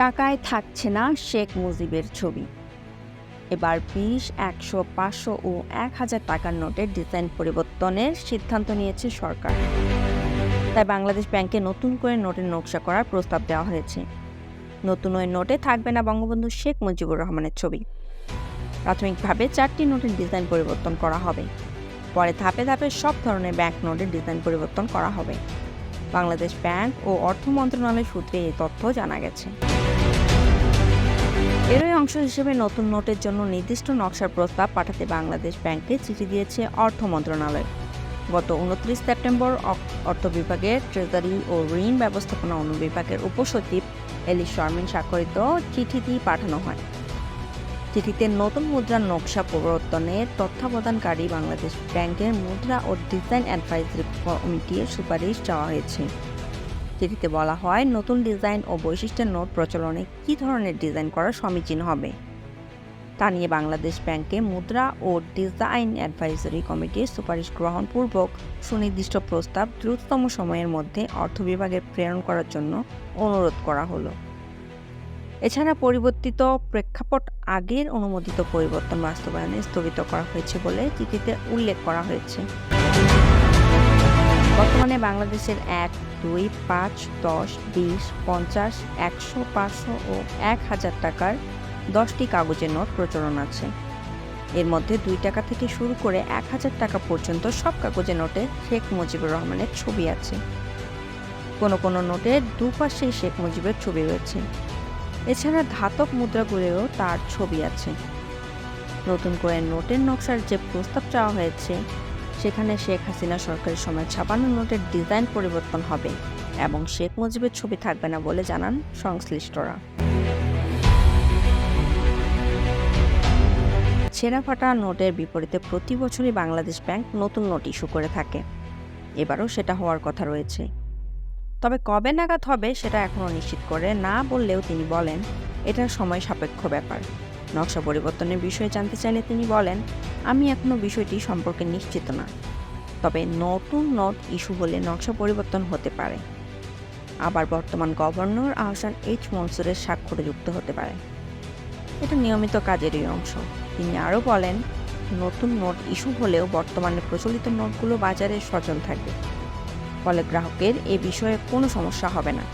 টাকায় থাকছে না শেখ মুজিবের ছবি। এবার ২০, ১০০, ৫০০ ও ১,০০০ টাকার নোটের ডিজাইন পরিবর্তনের সিদ্ধান্ত নিয়েছে সরকার। তাই বাংলাদেশ ব্যাংকে নতুন করে নোটের নকশা করার প্রস্তাব দেওয়া হয়েছে। নতুন ওই নোটে থাকবে না বঙ্গবন্ধু শেখ মুজিবুর রহমানের ছবি। প্রাথমিকভাবে ৪টি নোটের ডিজাইন পরিবর্তন করা হবে। পরে ধাপে ধাপে সব ধরনের ব্যাংক নোটের ডিজাইন পরিবর্তন করা হবে। বাংলাদেশ ব্যাংক ও অর্থ মন্ত্রণালয় সূত্রে এই তথ্য জানা গেছে। এরই অংশ হিসেবে নতুন নোটের জন্য নির্দিষ্ট নকশার প্রস্তাব পাঠাতে বাংলাদেশ ব্যাংকে চিঠি দিয়েছে অর্থ মন্ত্রণালয়। গত ২৯ সেপ্টেম্বর অর্থ বিভাগের ট্রেজারি ও ঋণ ব্যবস্থাপনা অনুবিভাগের উপসচিব এলি শারমিন স্বাক্ষরিত চিঠিটি পাঠানো হয়। চিঠিতে নতুন মুদ্রার নকশা প্রবর্তনের তত্ত্বাবধানকারী বাংলাদেশ ব্যাংকের মুদ্রা ও ডিজাইন অ্যাডভাইজরি কমিটির সুপারিশ চাওয়া হয়েছে। চিঠিতে বলা হয়, নতুন ডিজাইন ও বৈশিষ্ট্যের নোট প্রচলনে কী ধরনের ডিজাইন করা সমীচীন হবে তা নিয়ে বাংলাদেশ ব্যাংকে মুদ্রা ও ডিজাইন অ্যাডভাইজরি কমিটির সুপারিশ গ্রহণপূর্বক সুনির্দিষ্ট প্রস্তাব দ্রুততম সময়ের মধ্যে অর্থ বিভাগে প্রেরণ করার জন্য অনুরোধ করা হলো। এছাড়া পরিবর্তিত প্রেক্ষাপট আগের অনুমোদিত পরিবর্তন বাস্তবায়নে স্থগিত করা হয়েছে বলে চিঠিতে উল্লেখ করা হয়েছে। বর্তমানে বাংলাদেশের ১, ২, ৫, ১০, ২০, ৫০, ১০০, ৫০০ ও ১,০০০ টাকার ১০টি কাগজের নোট প্রচলন আছে। এর মধ্যে ২ টাকা থেকে শুরু করে ১,০০০ টাকা পর্যন্ত সব কাগজের নোটে শেখ মুজিবুর রহমানের ছবি আছে। কোনো কোনো নোটের দুপাশেই শেখ মুজিবের ছবি রয়েছে। এছাড়া ধাতব মুদ্রাগুলোও তার ছবি আছে। নতুন করে নোটের নকশার যে প্রস্তাব চাওয়া হয়েছে সেখানে শেখ হাসিনা সরকারের সময় ছাপানো নোটের ডিজাইন পরিবর্তন হবে এবং শেখ মুজিবের ছবি থাকবে না বলে জানান সংশ্লিষ্টরা। ছেঁড়া ফাটা নোটের বিপরীতে প্রতি বছরই বাংলাদেশ ব্যাংক নতুন নোট ইস্যু করে থাকে। এবারও সেটা হওয়ার কথা রয়েছে। তবে কবে নাগাদ হবে সেটা এখনও নিশ্চিত করে না বললেও তিনি বলেন, এটা সময় সাপেক্ষ ব্যাপার। নকশা পরিবর্তনের বিষয়ে জানতে চাইলে তিনি বলেন, আমি এখনও বিষয়টি সম্পর্কে নিশ্চিত না। তবে নতুন নোট ইস্যু হলে নকশা পরিবর্তন হতে পারে। আবার বর্তমান গভর্নর আহসান এইচ মনসুরের স্বাক্ষরে যুক্ত হতে পারে। এটা নিয়মিত কাজেরই অংশ। তিনি আরও বলেন, নতুন নোট ইস্যু হলেও বর্তমানে প্রচলিত নোটগুলো বাজারে সচল থাকবে। ফলে গ্রাহকের এ বিষয়ে কোনো সমস্যা হবে না।